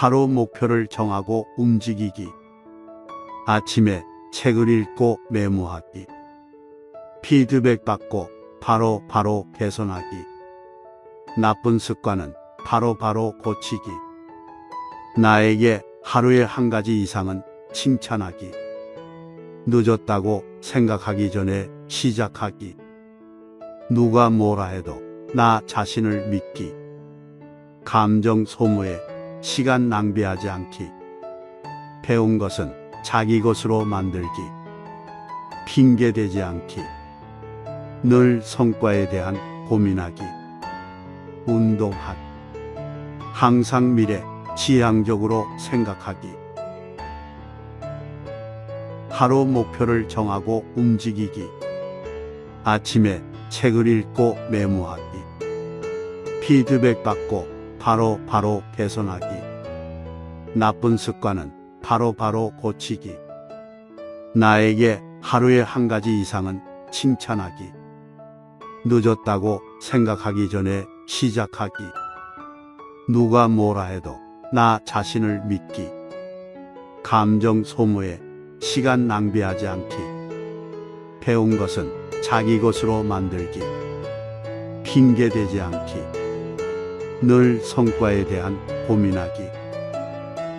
하루 목표를 정하고 움직이기. 아침에 책을 읽고 메모하기. 피드백 받고 바로 개선하기. 나쁜 습관은 바로 고치기. 나에게 하루에 한 가지 이상은 칭찬하기. 늦었다고 생각하기 전에 시작하기. 누가 뭐라 해도 나 자신을 믿기. 감정 소모에 시간 낭비하지 않기. 배운 것은 자기 것으로 만들기. 핑계대지 않기. 늘 성과에 대한 고민하기. 운동하기. 항상 미래 지향적으로 생각하기. 하루 목표를 정하고 움직이기. 아침에 책을 읽고 메모하기. 피드백 받고 바로 개선하기. 나쁜 습관은 바로 고치기. 나에게 하루에 한 가지 이상은 칭찬하기. 늦었다고 생각하기 전에 시작하기. 누가 뭐라 해도 나 자신을 믿기. 감정 소모에 시간 낭비하지 않기. 배운 것은 자기 것으로 만들기. 핑계대지 않기. 늘 성과에 대한 고민하기.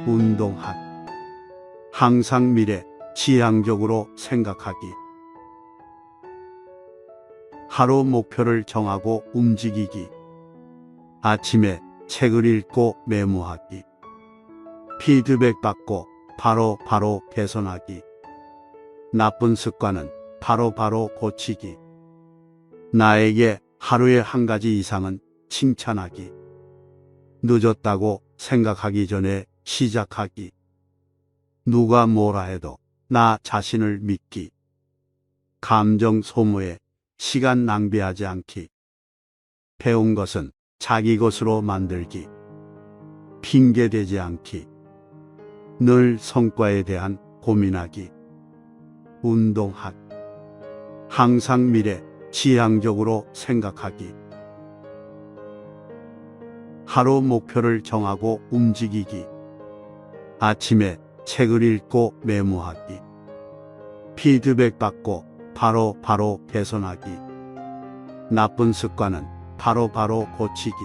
운동하기. 항상 미래 지향적으로 생각하기. 하루 목표를 정하고 움직이기. 아침에 책을 읽고 메모하기. 피드백 받고 바로 개선하기. 나쁜 습관은 바로 고치기. 나에게 하루에 한 가지 이상은 칭찬하기. 늦었다고 생각하기 전에 시작하기. 누가 뭐라 해도 나 자신을 믿기. 감정 소모에 시간 낭비하지 않기. 배운 것은 자기 것으로 만들기. 핑계대지 않기. 늘 성과에 대한 고민하기. 운동하기. 항상 미래 지향적으로 생각하기. 하루 목표를 정하고 움직이기. 아침에 책을 읽고 메모하기. 피드백 받고 바로 개선하기. 나쁜 습관은 바로 고치기.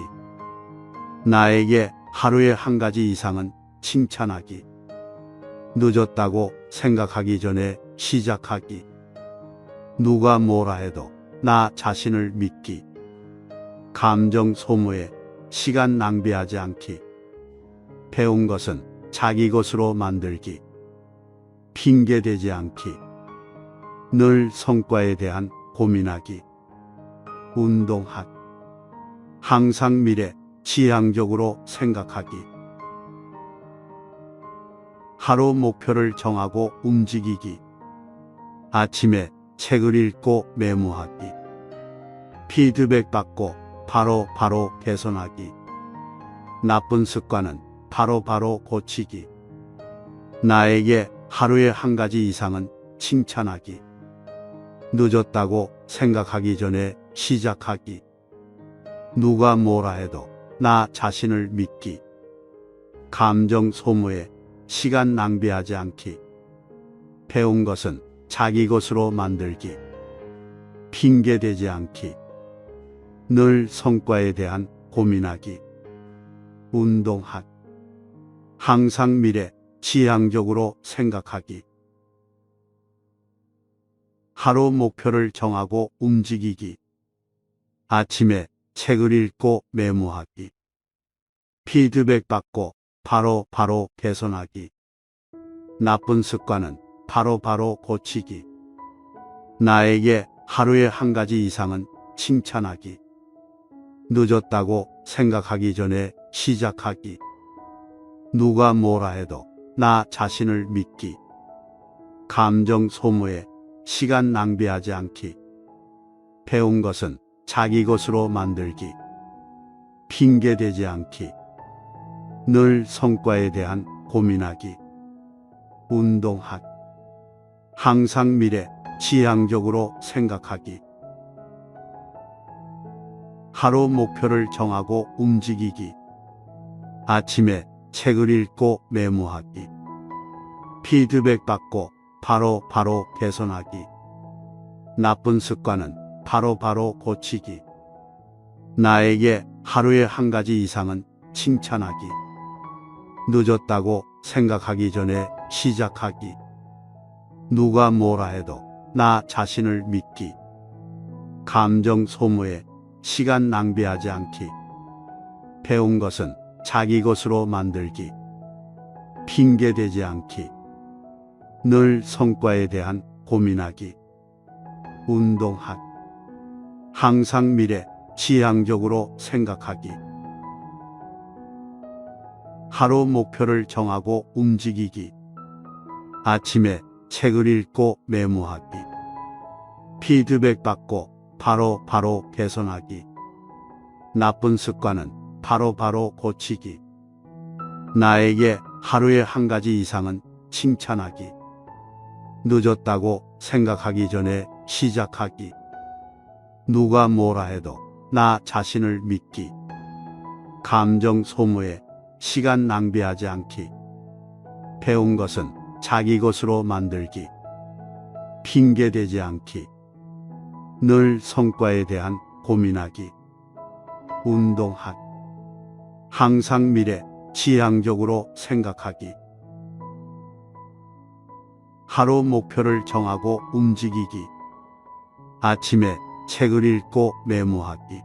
나에게 하루에 한 가지 이상은 칭찬하기. 늦었다고 생각하기 전에 시작하기. 누가 뭐라 해도 나 자신을 믿기. 감정 소모에 시간 낭비하지 않기. 배운 것은 자기 것으로 만들기. 핑계대지 않기. 늘 성과에 대한 고민하기. 운동하기. 항상 미래 지향적으로 생각하기. 하루 목표를 정하고 움직이기. 아침에 책을 읽고 메모하기. 피드백 받고 바로 개선하기. 나쁜 습관은 바로 고치기. 나에게 하루에 한 가지 이상은 칭찬하기. 늦었다고 생각하기 전에 시작하기. 누가 뭐라 해도 나 자신을 믿기. 감정 소모에 시간 낭비하지 않기. 배운 것은 자기 것으로 만들기. 핑계대지 않기. 늘 성과에 대한 고민하기. 운동하기. 항상 미래 지향적으로 생각하기. 하루 목표를 정하고 움직이기. 아침에 책을 읽고 메모하기. 피드백 받고 바로 개선하기. 나쁜 습관은 바로 고치기. 나에게 하루에 한 가지 이상은 칭찬하기. 늦었다고 생각하기 전에 시작하기. 누가 뭐라 해도 나 자신을 믿기. 감정 소모에 시간 낭비하지 않기. 배운 것은 자기 것으로 만들기. 핑계대지 않기. 늘 성과에 대한 고민하기. 운동하기. 항상 미래 지향적으로 생각하기. 하루 목표를 정하고 움직이기. 아침에 책을 읽고 메모하기. 피드백 받고 바로 개선하기. 나쁜 습관은 바로 고치기. 나에게 하루에 한 가지 이상은 칭찬하기. 늦었다고 생각하기 전에 시작하기. 누가 뭐라 해도 나 자신을 믿기. 감정 소모에 시간 낭비하지 않기. 배운 것은 자기 것으로 만들기. 핑계대지 않기. 늘 성과에 대한 고민하기. 운동하기. 항상 미래 지향적으로 생각하기. 하루 목표를 정하고 움직이기. 아침에 책을 읽고 메모하기. 피드백 받고 바로 개선하기. 나쁜 습관은 바로 고치기. 나에게 하루에 한 가지 이상은 칭찬하기. 늦었다고 생각하기 전에 시작하기. 누가 뭐라 해도 나 자신을 믿기. 감정 소모에 시간 낭비하지 않기. 배운 것은 자기 것으로 만들기. 핑계대지 않기. 늘 성과에 대한 고민하기. 운동하기. 항상 미래 지향적으로 생각하기. 하루 목표를 정하고 움직이기. 아침에 책을 읽고 메모하기.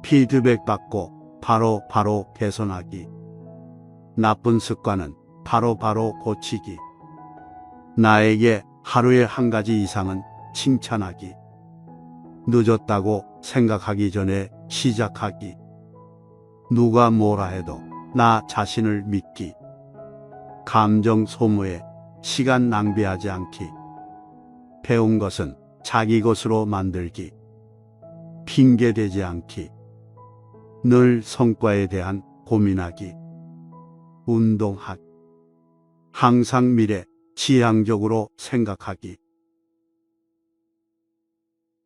피드백 받고 바로 개선하기. 나쁜 습관은 바로 고치기. 나에게 하루에 한 가지 이상은 칭찬하기. 늦었다고 생각하기 전에 시작하기. 누가 뭐라 해도 나 자신을 믿기. 감정 소모에 시간 낭비하지 않기. 배운 것은 자기 것으로 만들기. 핑계대지 않기. 늘 성과에 대한 고민하기. 운동하기. 항상 미래 지향적으로 생각하기.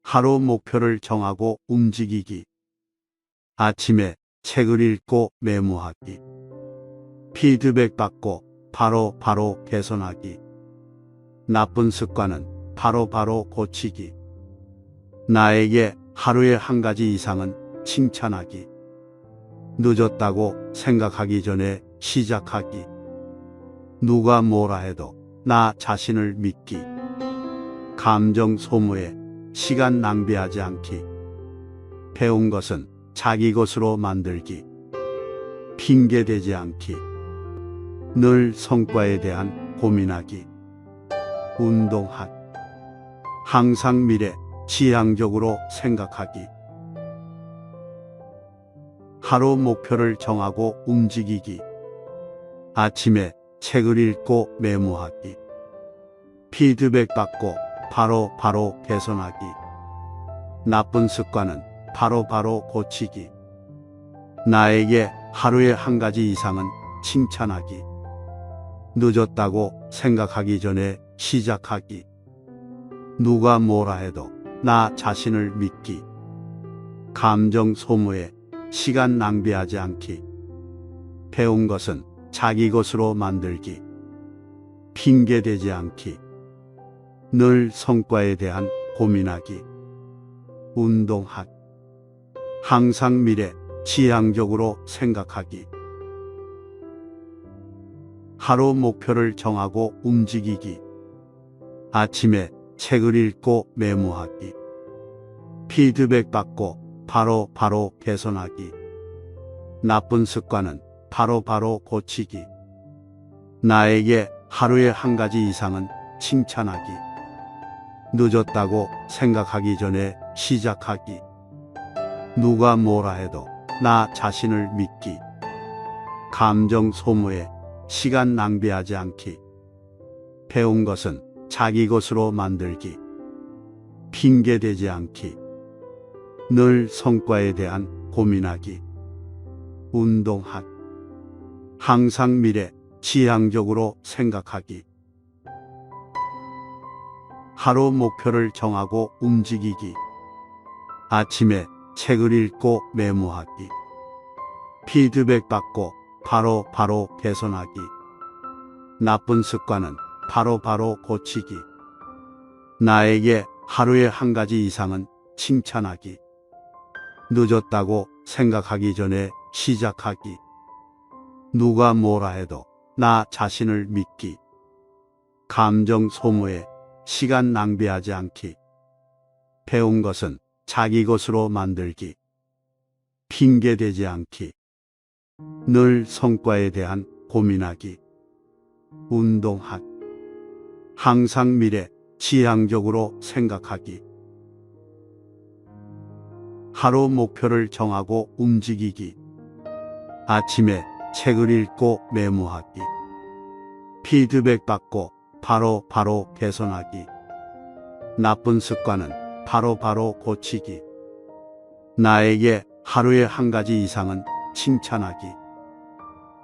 하루 목표를 정하고 움직이기. 아침에 책을 읽고 메모하기. 피드백 받고 바로 개선하기. 나쁜 습관은 바로 고치기. 나에게 하루에 한 가지 이상은 칭찬하기. 늦었다고 생각하기 전에 시작하기. 누가 뭐라 해도 나 자신을 믿기. 감정 소모에 시간 낭비하지 않기. 배운 것은 자기 것으로 만들기. 핑계대지 않기. 늘 성과에 대한 고민하기. 운동하기. 항상 미래 지향적으로 생각하기. 하루 목표를 정하고 움직이기. 아침에 책을 읽고 메모하기. 피드백 받고 바로 개선하기. 나쁜 습관은 바로 고치기. 나에게 하루에 한 가지 이상은 칭찬하기. 늦었다고 생각하기 전에 시작하기. 누가 뭐라 해도 나 자신을 믿기. 감정 소모에 시간 낭비하지 않기. 배운 것은 자기 것으로 만들기. 핑계대지 않기. 늘 성과에 대한 고민하기. 운동하기. 항상 미래 지향적으로 생각하기. 하루 목표를 정하고 움직이기. 아침에 책을 읽고 메모하기. 피드백 받고 바로 개선하기. 나쁜 습관은 바로 고치기. 나에게 하루에 한 가지 이상은 칭찬하기. 늦었다고 생각하기 전에 시작하기. 누가 뭐라 해도 나 자신을 믿기. 감정 소모에 시간 낭비하지 않기. 배운 것은 자기 것으로 만들기. 핑계대지 않기. 늘 성과에 대한 고민하기. 운동하기. 항상 미래 지향적으로 생각하기. 하루 목표를 정하고 움직이기. 아침에 책을 읽고 메모하기. 피드백 받고 바로 개선하기. 나쁜 습관은 바로 고치기. 나에게 하루에 한 가지 이상은 칭찬하기. 늦었다고 생각하기 전에 시작하기. 누가 뭐라 해도 나 자신을 믿기. 감정 소모에 시간 낭비하지 않기. 배운 것은 자기 것으로 만들기. 핑계대지 않기. 늘 성과에 대한 고민하기. 운동하기. 항상 미래 지향적으로 생각하기. 하루 목표를 정하고 움직이기. 아침에 책을 읽고 메모하기. 피드백 받고 바로 개선하기. 나쁜 습관은 바로 고치기. 나에게 하루에 한 가지 이상은 칭찬하기.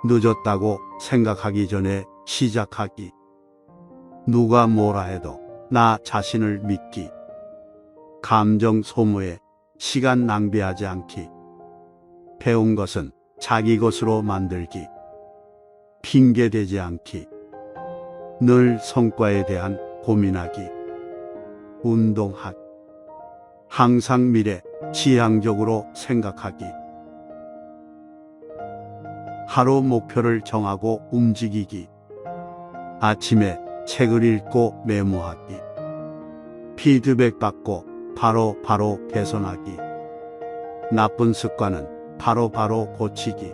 늦었다고 생각하기 전에 시작하기. 누가 뭐라 해도 나 자신을 믿기. 감정 소모에 시간 낭비하지 않기. 배운 것은 자기 것으로 만들기. 핑계대지 않기. 늘 성과에 대한 고민하기. 운동하기. 항상 미래 지향적으로 생각하기. 하루 목표를 정하고 움직이기. 아침에 책을 읽고 메모하기. 피드백 받고 바로 개선하기. 나쁜 습관은 바로 고치기.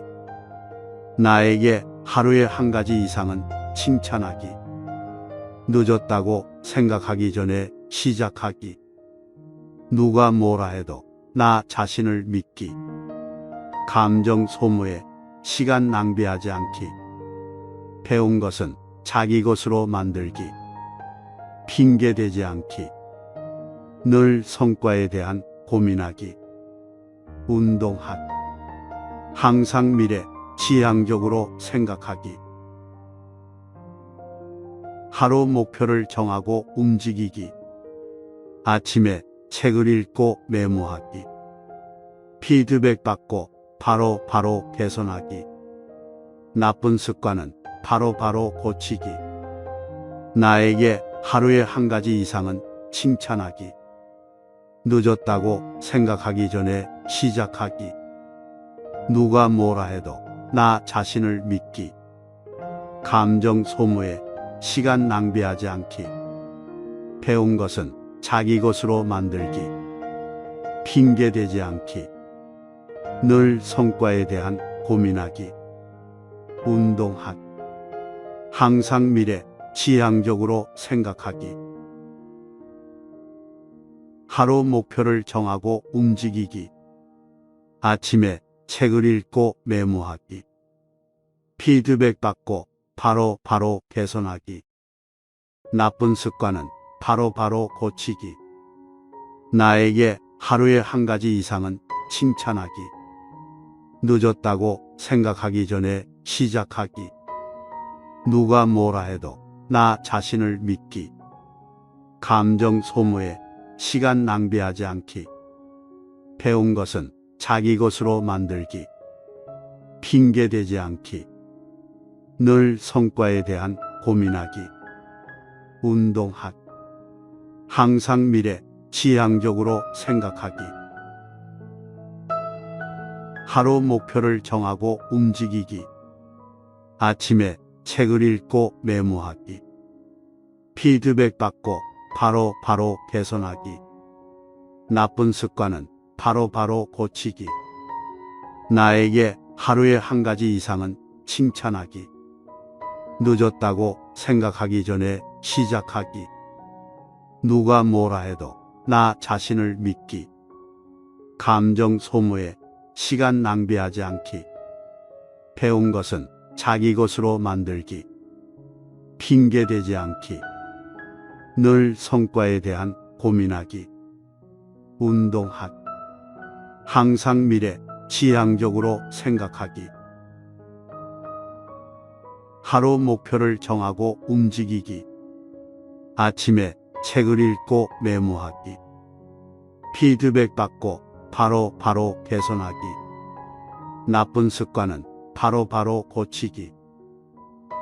나에게 하루에 한 가지 이상은 칭찬하기. 늦었다고 생각하기 전에 시작하기. 누가 뭐라 해도 나 자신을 믿기. 감정 소모에 시간 낭비하지 않기. 배운 것은 자기 것으로 만들기. 핑계대지 않기. 늘 성과에 대한 고민하기. 운동하기. 항상 미래 지향적으로 생각하기. 하루 목표를 정하고 움직이기. 아침에 책을 읽고 메모하기. 피드백 받고 바로 개선하기. 나쁜 습관은 바로 고치기. 나에게 하루에 한 가지 이상은 칭찬하기. 늦었다고 생각하기 전에 시작하기. 누가 뭐라 해도 나 자신을 믿기. 감정 소모에 시간 낭비하지 않기. 배운 것은 자기 것으로 만들기. 핑계대지 않기. 늘 성과에 대한 고민하기. 운동하기. 항상 미래 지향적으로 생각하기. 하루 목표를 정하고 움직이기. 아침에 책을 읽고 메모하기. 피드백 받고 바로 개선하기. 나쁜 습관은 바로 고치기. 나에게 하루에 한 가지 이상은 칭찬하기. 늦었다고 생각하기 전에 시작하기. 누가 뭐라 해도 나 자신을 믿기. 감정 소모에 시간 낭비하지 않기. 배운 것은 자기 것으로 만들기. 핑계대지 않기. 늘 성과에 대한 고민하기. 운동하기. 항상 미래 지향적으로 생각하기. 하루 목표를 정하고 움직이기. 아침에 책을 읽고 메모하기. 피드백 받고 바로 개선하기. 나쁜 습관은 바로 고치기. 나에게 하루에 한 가지 이상은 칭찬하기. 늦었다고 생각하기 전에 시작하기. 누가 뭐라 해도 나 자신을 믿기. 감정 소모에 시간 낭비하지 않기. 배운 것은 자기 것으로 만들기. 핑계대지 않기. 늘 성과에 대한 고민하기. 운동하기. 항상 미래 지향적으로 생각하기. 하루 목표를 정하고 움직이기. 아침에 책을 읽고 메모하기. 피드백 받고 바로 개선하기. 나쁜 습관은 바로바로 고치기.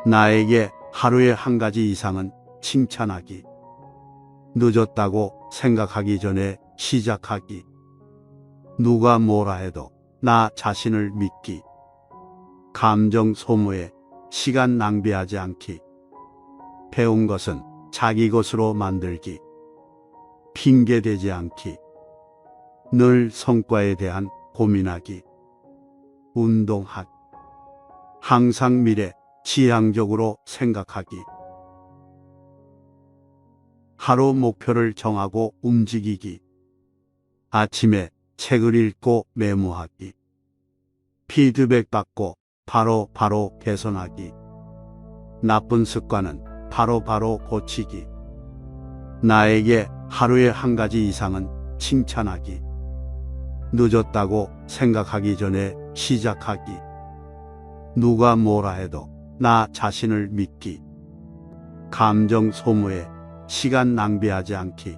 나에게 하루에 한 가지 이상은 칭찬하기. 늦었다고 생각하기 전에 시작하기. 누가 뭐라 해도 나 자신을 믿기. 감정 소모에 시간 낭비하지 않기. 배운 것은 자기 것으로 만들기. 핑계대지 않기. 늘 성과에 대한 고민하기. 운동하기. 항상 미래 지향적으로 생각하기. 하루 목표를 정하고 움직이기. 아침에 책을 읽고 메모하기. 피드백 받고 바로 개선하기. 나쁜 습관은 바로 고치기. 나에게 하루에 한 가지 이상은 칭찬하기. 늦었다고 생각하기 전에 시작하기. 누가 뭐라 해도 나 자신을 믿기. 감정 소모에 시간 낭비하지 않기.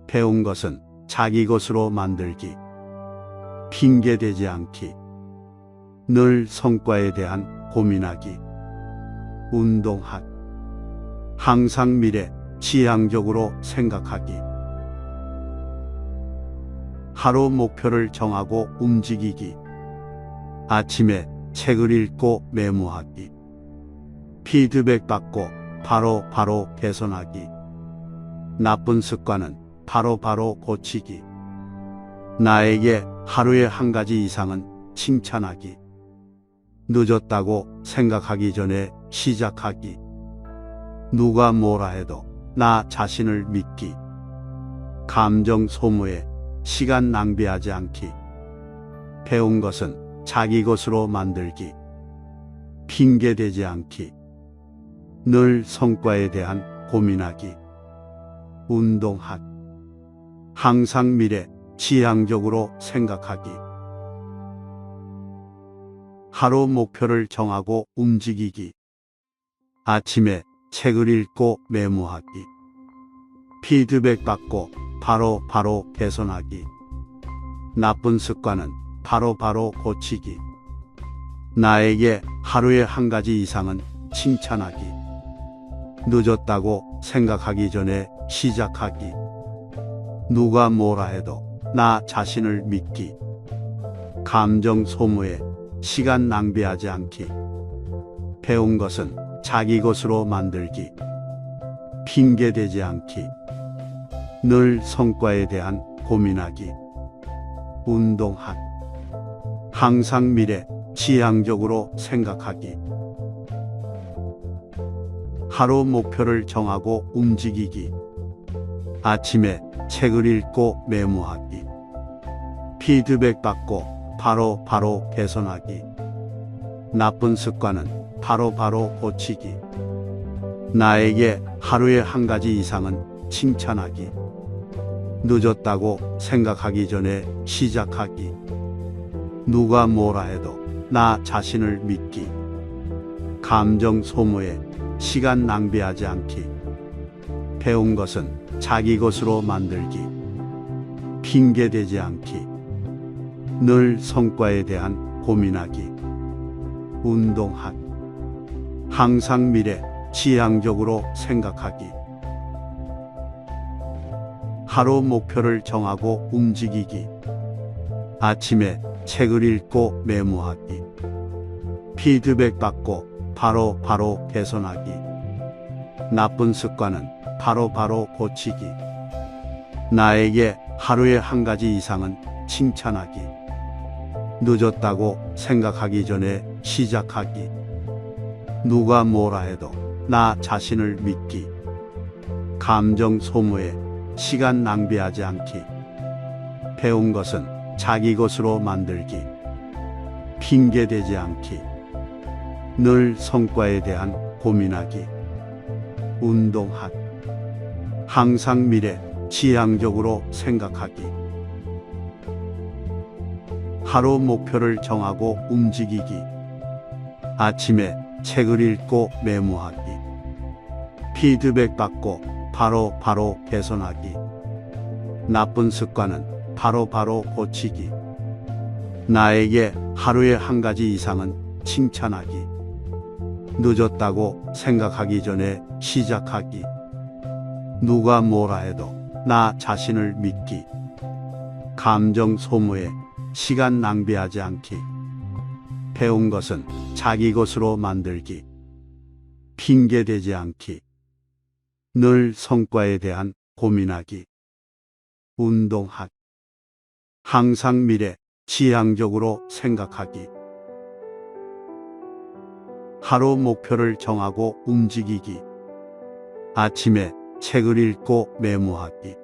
배운 것은 자기 것으로 만들기. 핑계대지 않기. 늘 성과에 대한 고민하기. 운동하기. 항상 미래 지향적으로 생각하기. 하루 목표를 정하고 움직이기. 아침에 책을 읽고 메모하기. 피드백 받고 바로 개선하기. 나쁜 습관은 바로 고치기. 나에게 하루에 한 가지 이상은 칭찬하기. 늦었다고 생각하기 전에 시작하기. 누가 뭐라 해도 나 자신을 믿기. 감정 소모에 시간 낭비하지 않기. 배운 것은 자기 것으로 만들기. 핑계대지 않기. 늘 성과에 대한 고민하기. 운동하기. 항상 미래 지향적으로 생각하기. 하루 목표를 정하고 움직이기. 아침에 책을 읽고 메모하기. 피드백 받고 바로 개선하기. 나쁜 습관은 바로 고치기. 나에게 하루에 한 가지 이상은 칭찬하기. 늦었다고 생각하기 전에 시작하기. 누가 뭐라 해도 나 자신을 믿기. 감정 소모에 시간 낭비하지 않기. 배운 것은 자기 것으로 만들기. 핑계대지 않기. 늘 성과에 대한 고민하기. 운동하기. 항상 미래 지향적으로 생각하기. 하루 목표를 정하고 움직이기. 아침에 책을 읽고 메모하기. 피드백 받고 바로 개선하기. 나쁜 습관은 바로 고치기. 나에게 하루에 한 가지 이상은 칭찬하기. 늦었다고 생각하기 전에 시작하기. 누가 뭐라 해도 나 자신을 믿기. 감정 소모에 시간 낭비하지 않기. 배운 것은 자기 것으로 만들기. 핑계대지 않기. 늘 성과에 대한 고민하기. 운동하기. 항상 미래 지향적으로 생각하기. 하루 목표를 정하고 움직이기. 아침에 책을 읽고 메모하기. 피드백 받고 바로 개선하기. 나쁜 습관은 바로 고치기. 나에게 하루에 한 가지 이상은 칭찬하기. 늦었다고 생각하기 전에 시작하기. 누가 뭐라 해도 나 자신을 믿기. 감정 소모에 시간 낭비하지 않기. 배운 것은 자기 것으로 만들기. 핑계대지 않기. 늘 성과에 대한 고민하기. 운동하기. 항상 미래 지향적으로 생각하기. 하루 목표를 정하고 움직이기. 아침에 책을 읽고 메모하기. 피드백 받고 바로 개선하기. 나쁜 습관은 바로 고치기. 나에게 하루에 한 가지 이상은 칭찬하기. 늦었다고 생각하기 전에 시작하기. 누가 뭐라 해도 나 자신을 믿기. 감정 소모에 시간 낭비하지 않기. 배운 것은 자기 것으로 만들기. 핑계대지 않기. 늘 성과에 대한 고민하기. 운동하기. 항상 미래 지향적으로 생각하기. 하루 목표를 정하고 움직이기. 아침에 책을 읽고 메모하기.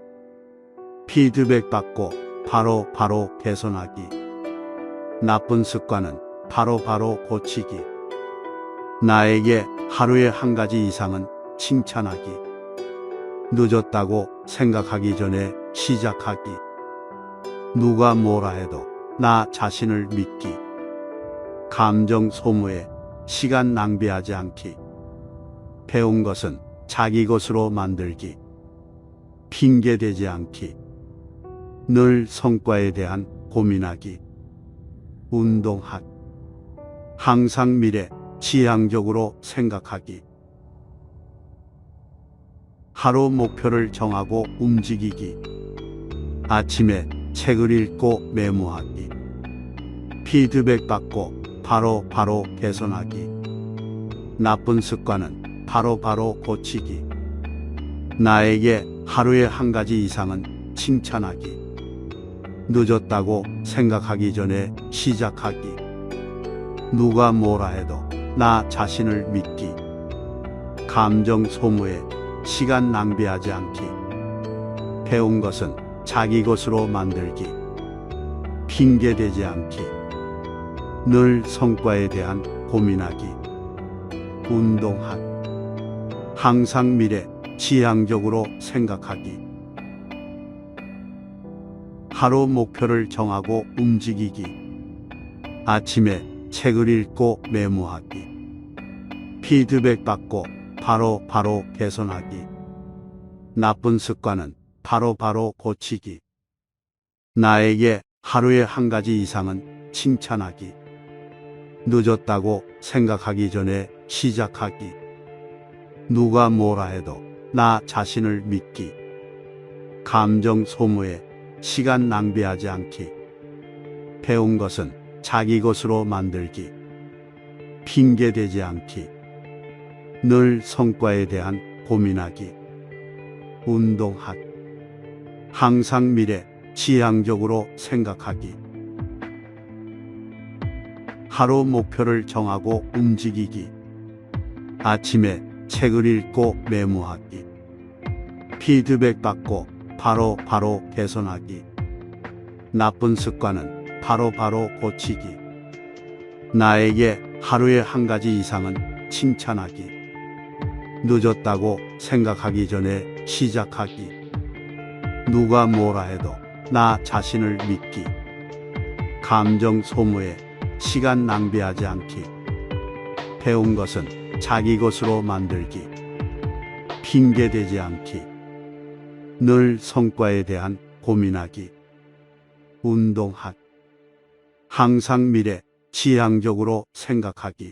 피드백 받고 바로 개선하기. 나쁜 습관은 바로 고치기. 나에게 하루에 한 가지 이상은 칭찬하기. 늦었다고 생각하기 전에 시작하기. 누가 뭐라 해도 나 자신을 믿기. 감정 소모에 시간 낭비하지 않기. 배운 것은 자기 것으로 만들기. 핑계대지 않기. 늘 성과에 대한 고민하기. 운동하기. 항상 미래 지향적으로 생각하기. 하루 목표를 정하고 움직이기. 아침에 책을 읽고 메모하기. 피드백 받고 바로 개선하기. 나쁜 습관은 바로 고치기. 나에게 하루에 한 가지 이상은 칭찬하기. 늦었다고 생각하기 전에 시작하기. 누가 뭐라 해도 나 자신을 믿기. 감정 소모에 시간 낭비하지 않기. 배운 것은 자기 것으로 만들기. 핑계대지 않기. 늘 성과에 대한 고민하기. 운동하기. 항상 미래 지향적으로 생각하기. 하루 목표를 정하고 움직이기. 아침에 책을 읽고 메모하기. 피드백 받고 바로 개선하기. 나쁜 습관은 바로 고치기. 나에게 하루에 한 가지 이상은 칭찬하기. 늦었다고 생각하기 전에 시작하기. 누가 뭐라 해도 나 자신을 믿기. 감정 소모에 시간 낭비하지 않기. 배운 것은 자기 것으로 만들기. 핑계대지 않기. 늘 성과에 대한 고민하기. 운동하기. 항상 미래 지향적으로 생각하기. 하루 목표를 정하고 움직이기. 아침에 책을 읽고 메모하기. 피드백 받고 바로 개선하기. 나쁜 습관은 바로 고치기. 나에게 하루에 한 가지 이상은 칭찬하기. 늦었다고 생각하기 전에 시작하기. 누가 뭐라 해도 나 자신을 믿기. 감정 소모에 시간 낭비하지 않기. 배운 것은 자기 것으로 만들기. 핑계대지 않기. 늘 성과에 대한 고민하기. 운동하기. 항상 미래 지향적으로 생각하기.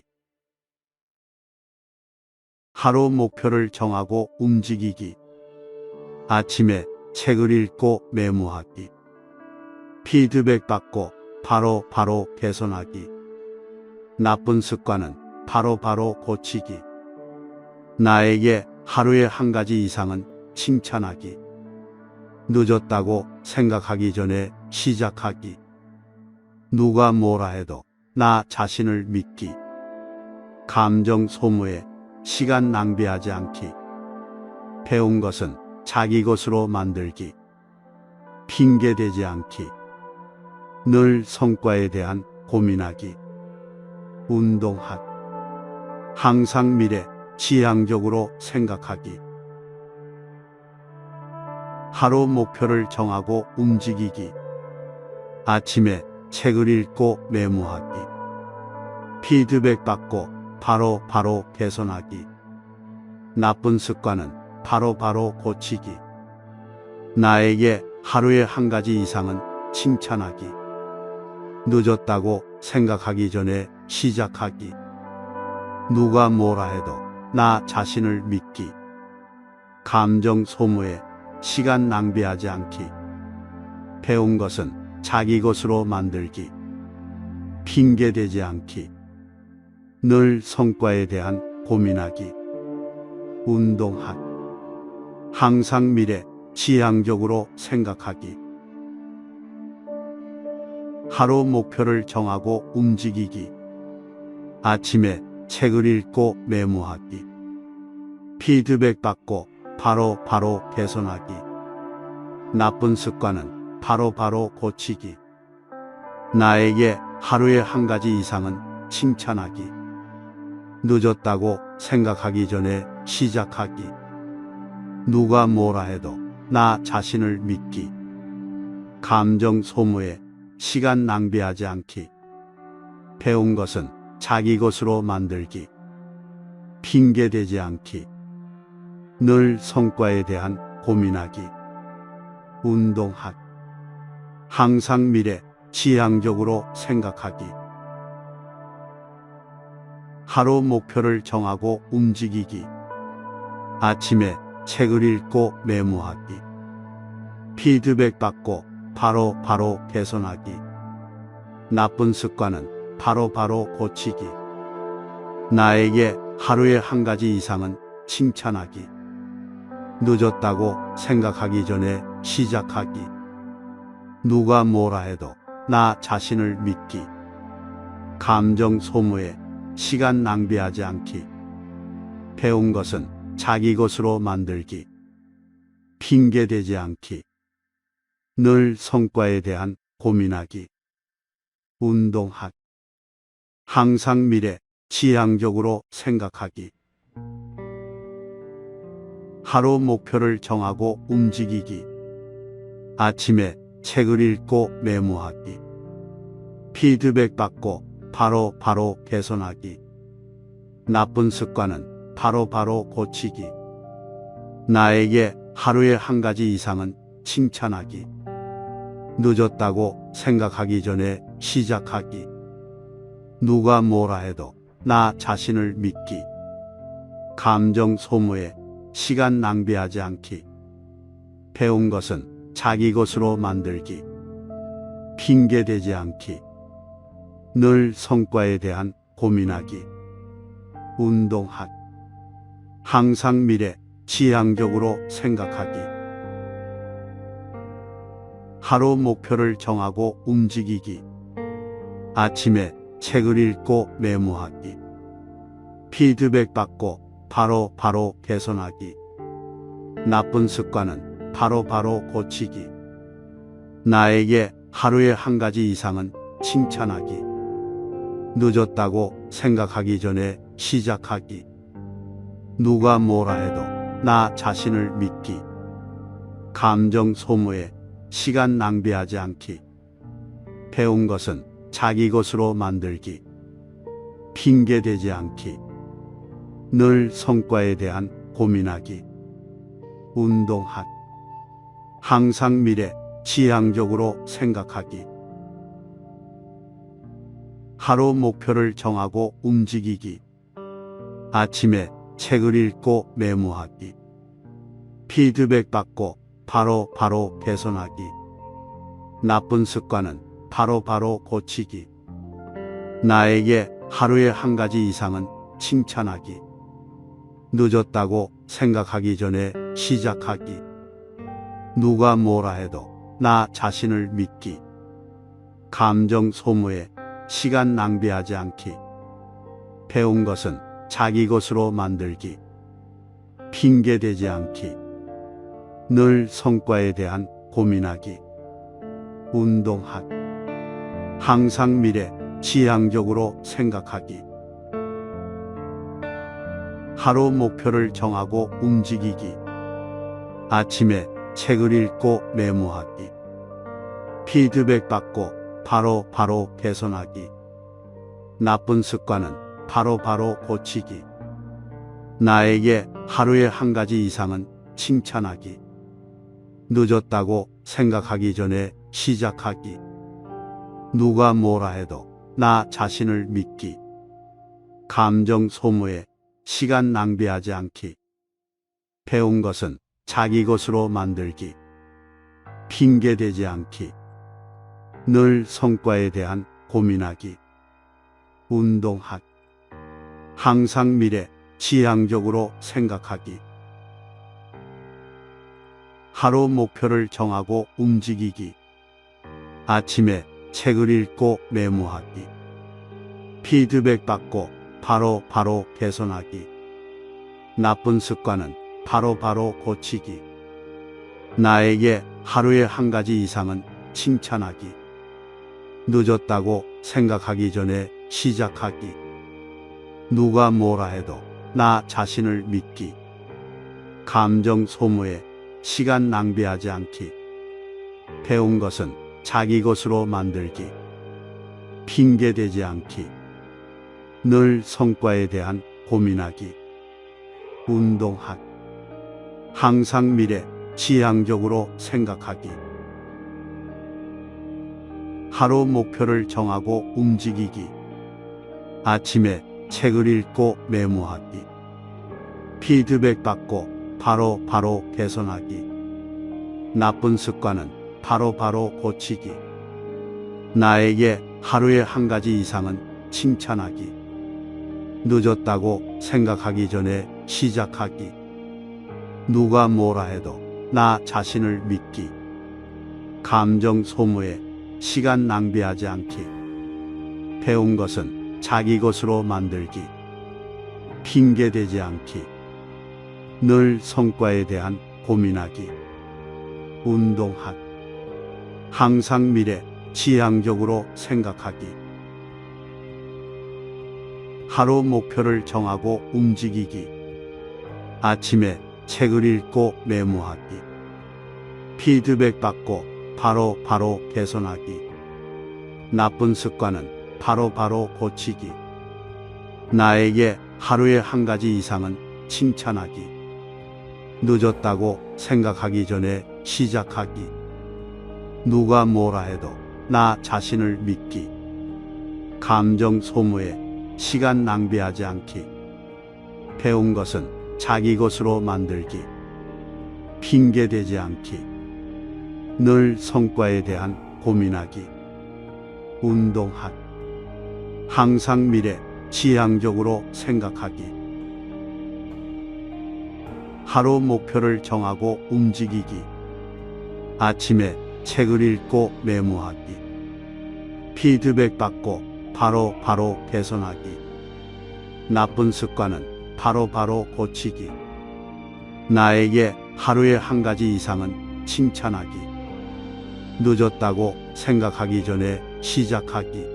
하루 목표를 정하고 움직이기. 아침에 책을 읽고 메모하기. 피드백 받고 바로 개선하기. 나쁜 습관은 바로 고치기. 나에게 하루에 한 가지 이상은 칭찬하기. 늦었다고 생각하기 전에 시작하기. 누가 뭐라 해도 나 자신을 믿기. 감정 소모에 시간 낭비하지 않기. 배운 것은 자기 것으로 만들기. 핑계대지 않기. 늘 성과에 대한 고민하기. 운동하기. 항상 미래 지향적으로 생각하기. 하루 목표를 정하고 움직이기. 아침에 책을 읽고 메모하기. 피드백 받고 바로 개선하기. 나쁜 습관은 바로 고치기. 나에게 하루에 한 가지 이상은 칭찬하기. 늦었다고 생각하기 전에 시작하기. 누가 뭐라 해도 나 자신을 믿기. 감정 소모에 시간 낭비하지 않기. 배운 것은 자기 것으로 만들기. 핑계대지 않기. 늘 성과에 대한 고민하기. 운동하기. 항상 미래 지향적으로 생각하기. 하루 목표를 정하고 움직이기. 아침에 책을 읽고 메모하기. 피드백 받고 바로 개선하기. 나쁜 습관은 바로 고치기. 나에게 하루에 한 가지 이상은 칭찬하기. 늦었다고 생각하기 전에 시작하기. 누가 뭐라 해도 나 자신을 믿기. 감정 소모에 시간 낭비하지 않기. 배운 것은 자기 것으로 만들기. 핑계대지 않기. 늘 성과에 대한 고민하기. 운동하기. 항상 미래 지향적으로 생각하기. 하루 목표를 정하고 움직이기. 아침에 책을 읽고 메모하기. 피드백 받고 바로 개선하기. 나쁜 습관은 바로 고치기. 나에게 하루에 한 가지 이상은 칭찬하기. 늦었다고 생각하기 전에 시작하기. 누가 뭐라 해도 나 자신을 믿기. 감정 소모에 시간 낭비하지 않기. 배운 것은 자기 것으로 만들기. 핑계대지 않기. 늘 성과에 대한 고민하기. 운동하기. 항상 미래 지향적으로 생각하기. 하루 목표를 정하고 움직이기. 아침에 책을 읽고 메모하기. 피드백 받고 바로 개선하기. 나쁜 습관은 바로 고치기. 나에게 하루에 한 가지 이상은 칭찬하기. 늦었다고 생각하기 전에 시작하기. 누가 뭐라 해도 나 자신을 믿기. 감정 소모에 시간 낭비하지 않기. 배운 것은 자기 것으로 만들기. 핑계대지 않기. 늘 성과에 대한 고민하기. 운동하기. 항상 미래 지향적으로 생각하기. 하루 목표를 정하고 움직이기. 아침에 책을 읽고 메모하기. 피드백 받고 바로 개선하기. 나쁜 습관은 바로 고치기. 나에게 하루에 한 가지 이상은 칭찬하기. 늦었다고 생각하기 전에 시작하기. 누가 뭐라 해도 나 자신을 믿기. 감정 소모에 시간 낭비하지 않기. 배운 것은 자기 것으로 만들기. 핑계대지 않기. 늘 성과에 대한 고민하기. 운동하기. 항상 미래 지향적으로 생각하기. 하루 목표를 정하고 움직이기. 아침에 책을 읽고 메모하기. 피드백 받고 바로 개선하기. 나쁜 습관은 바로 고치기. 나에게 하루에 한 가지 이상은 칭찬하기. 늦었다고 생각하기 전에 시작하기. 누가 뭐라 해도 나 자신을 믿기. 감정 소모에 시간 낭비하지 않기. 배운 것은 자기 것으로 만들기. 핑계대지 않기. 늘 성과에 대한 고민하기. 운동하기. 항상 미래 지향적으로 생각하기. 하루 목표를 정하고 움직이기. 아침에 책을 읽고 메모하기. 피드백 받고 바로 개선하기. 나쁜 습관은 바로 고치기. 나에게 하루에 한 가지 이상은 칭찬하기. 늦었다고 생각하기 전에 시작하기. 누가 뭐라 해도 나 자신을 믿기. 감정 소모에 시간 낭비하지 않기. 배운 것은 자기 것으로 만들기. 핑계대지 않기. 늘 성과에 대한 고민하기. 운동하기. 항상 미래, 지향적으로 생각하기. 하루 목표를 정하고 움직이기. 아침에 책을 읽고 메모하기. 피드백 받고 바로 개선하기. 나쁜 습관은 바로 고치기. 나에게 하루에 한 가지 이상은 칭찬하기. 늦었다고 생각하기 전에 시작하기. 누가 뭐라 해도 나 자신을 믿기. 감정 소모에 시간 낭비하지 않기. 배운 것은 자기 것으로 만들기. 핑계대지 않기. 늘 성과에 대한 고민하기. 운동하기. 항상 미래, 지향적으로 생각하기. 하루 목표를 정하고 움직이기. 아침에 책을 읽고 메모하기. 피드백 받고 바로 개선하기. 나쁜 습관은 바로 고치기. 나에게 하루에 한 가지 이상은 칭찬하기. 늦었다고 생각하기 전에 시작하기. 누가 뭐라 해도 나 자신을 믿기. 감정 소모에 시간 낭비하지 않기. 배운 것은 자기 것으로 만들기. 핑계대지 않기. 늘 성과에 대한 고민하기. 운동하기. 항상 미래, 지향적으로 생각하기. 하루 목표를 정하고 움직이기. 아침에 책을 읽고 메모하기. 피드백 받고 바로 개선하기. 나쁜 습관은 바로 고치기. 나에게 하루에 한 가지 이상은 칭찬하기. 늦었다고 생각하기 전에 시작하기. 누가 뭐라 해도 나 자신을 믿기. 감정 소모에 시간 낭비하지 않기. 배운 것은 자기 것으로 만들기. 핑계대지 않기. 늘 성과에 대한 고민하기. 운동하기. 항상 미래, 지향적으로 생각하기. 하루 목표를 정하고 움직이기. 아침에 책을 읽고 메모하기. 피드백 받고 바로 개선하기. 나쁜 습관은 바로 고치기. 나에게 하루에 한 가지 이상은 칭찬하기. 늦었다고 생각하기 전에 시작하기.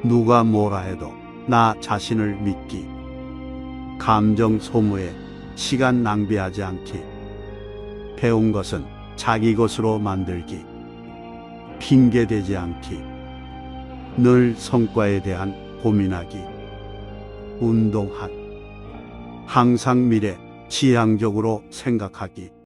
누가 뭐라 해도 나 자신을 믿기. 감정 소모에 시간 낭비하지 않기. 배운 것은 자기 것으로 만들기. 핑계대지 않기. 늘 성과에 대한 고민하기. 운동하기. 항상 미래, 지향적으로 생각하기.